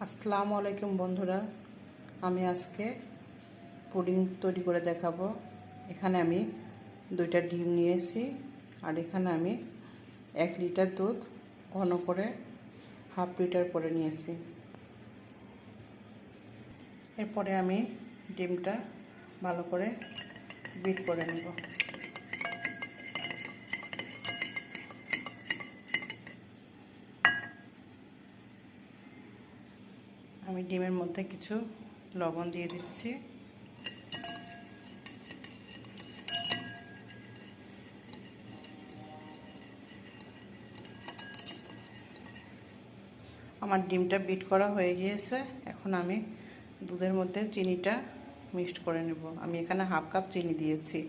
আসসালামু আলাইকুম বন্ধুরা, আমি আজকে পুডিং তৈরি করে দেখাবো। এখানে আমি 2টা ডিম নিয়েছি, আর এখানে আমি 1 লিটার দুধ ঘন করে হাফ লিটার করে নিয়েছি। এরপরে আমি ডিমটা ভালো করে বিট করে নেব। আমি ডিমের মধ্যে কিছু লবণ দিয়ে দিচ্ছি। আমার ডিমটা বিট করা হয়ে গিয়েছে। এখন আমি দুধের মধ্যে চিনিটা মিক্সড করে নেব। আমি এখানে হাফ কাপ চিনি দিয়েছি।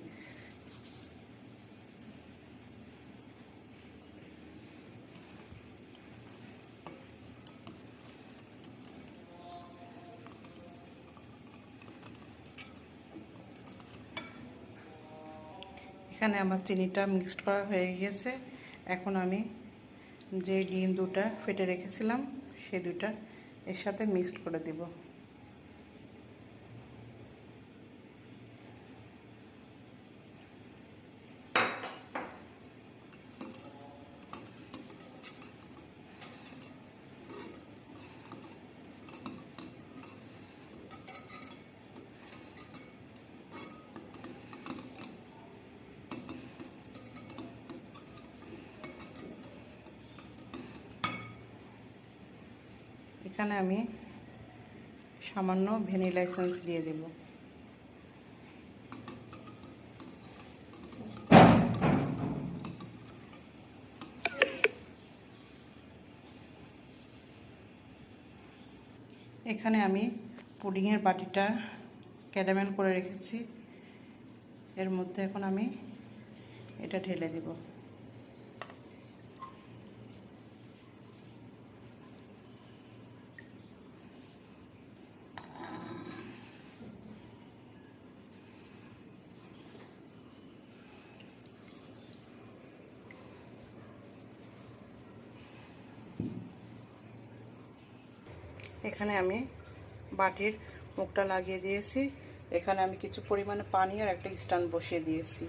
এখানে আমার চিনিটা মিক্সড করা হয়ে গেছে। এখন আমি যে ডিম দুটা ফেটে রেখেছিলাম সেই দুটা এর সাথে মিক্সড করে দিব। এখানে আমি সামান্য ভ্যানিলা এসেন্স দিয়ে দেব। এখানে আমি পুডিংয়ের বাটিটা ক্যারামেল করে রেখেছি। এর মধ্যে এখন আমি এটা ঢেলে দেব। এখানে আমি বাটির মুখটা লাগিয়ে দিয়েছি। এখানে আমি কিছু পরিমাণে পানি আর একটা স্ট্যান্ড বসিয়ে দিয়েছি।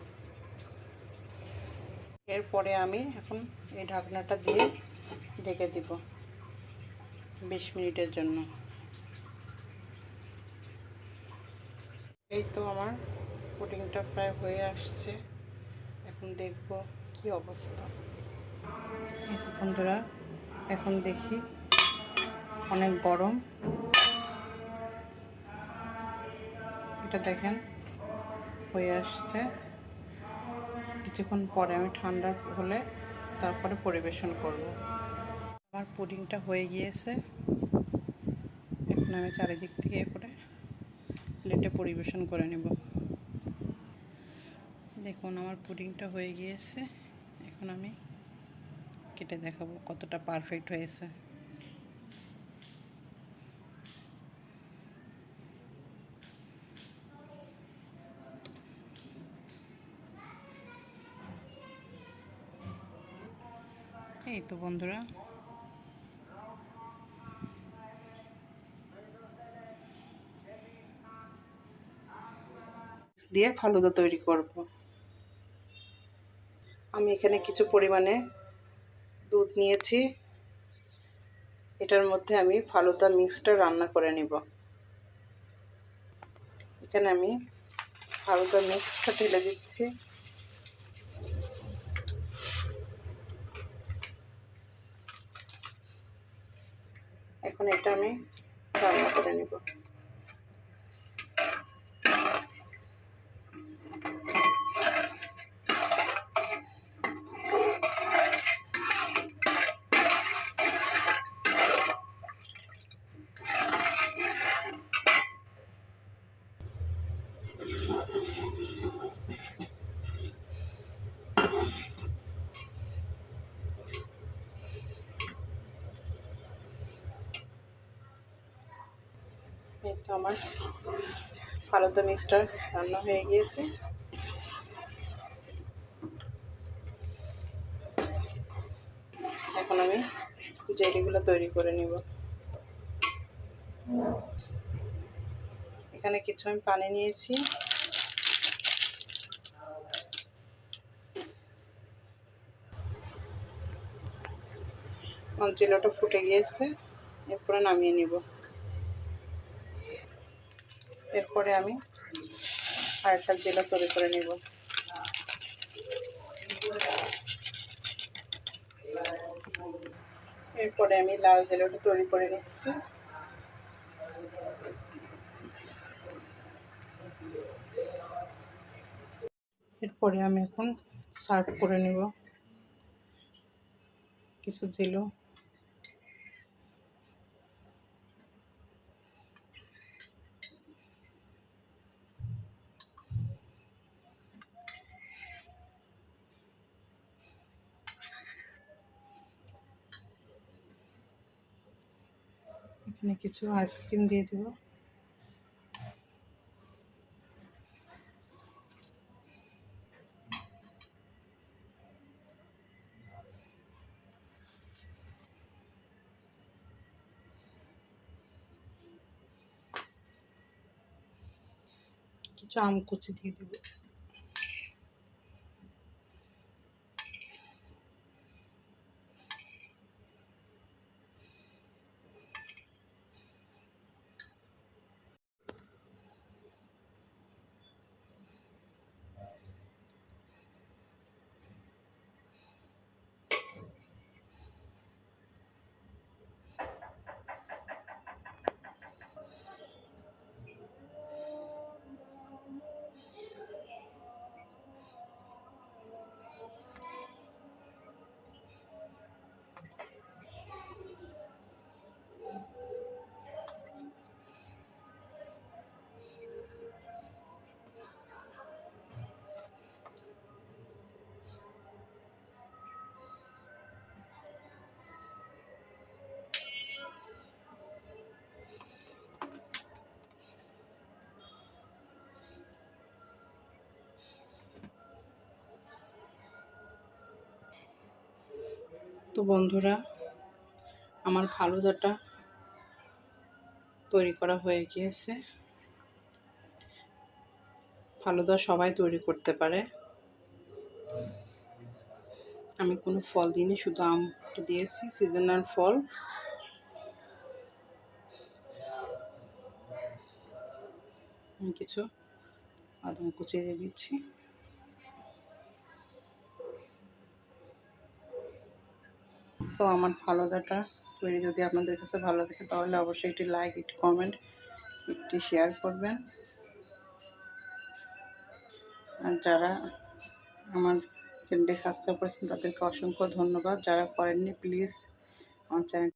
এরপরে আমি এখন এই ঢাকনাটা দিয়ে ঢেকে দিব 20 মিনিটের জন্য। এই তো আমার পুডিংটা প্রায় হয়ে আসছে। এখন দেখব কি অবস্থা। এই তো বন্ধুরা, এখন দেখি অনেক গরম। এটা দেখেন হয়ে আসছে। কিছুক্ষণ পরে আমি ঠান্ডা হলে তারপরে পরিবেশন করব। আমার পুডিংটা হয়ে গিয়েছে। এখন আমি চারিদিক থেকে করে প্লেটে পরিবেশন করে নেব। দেখুন আমার পুডিংটা হয়ে গিয়েছে। এখন আমি কেটে দেখাবো কতটা পারফেক্ট হয়েছে। এই তো বন্ধুরা, দিয়ে ফালুদা তৈরি করব। আমি এখানে কিছু পরিমাণে দুধ নিয়েছি। এটার মধ্যে আমি ফালুদা মিক্সটা রান্না করে নিব। এখানে আমি ফালুদা মিক্সটা ঢেলে দিচ্ছি। এখন এটা আমি রান্না করে নিব। এই তো আমার ফালুদা মিক্সটা রান্না হয়ে গিয়েছে। এখন আমি জেলিগুলো তৈরি করে নিব। এখানে কিছু আমি পানি নিয়েছি। আমার জেলাটা ফুটে গিয়েছে, এরপরে নামিয়ে নিব। এরপরে আমি আরেকটা জেলা তৈরি করে নিব। এরপরে আমি লাল জেলাটা তৈরি করে নিচ্ছি। এরপরে আমি এখন সার্ভ করে নিব কিছু জেলো। এখানে কিছু আইসক্রিম দিয়ে দেব। কিছু আম কুচি দিয়ে দেব। তো বন্ধুরা, আমার ফালুদাটা তৈরি করা হয়ে গিয়েছে। ফালুদা সবাই তৈরি করতে পারে। আমি কোনো ফল দিইনি, শুধু আমটা দিয়েছি, সিজনাল ফল। আমি কিছু বাদাম কুচি দিয়ে দিচ্ছি। তো আমার ফালুদাটা তৈরি যদি আপনাদের কাছে ভালো লাগে তাহলে অবশ্যই একটি লাইক, একটি কমেন্ট, একটি শেয়ার করবেন। আর যারা আমার চ্যানেলটি সাবস্ক্রাইব করেছেন তাদেরকে অসংখ্য ধন্যবাদ। যারা করেননি প্লিজ আমার চ্যানেল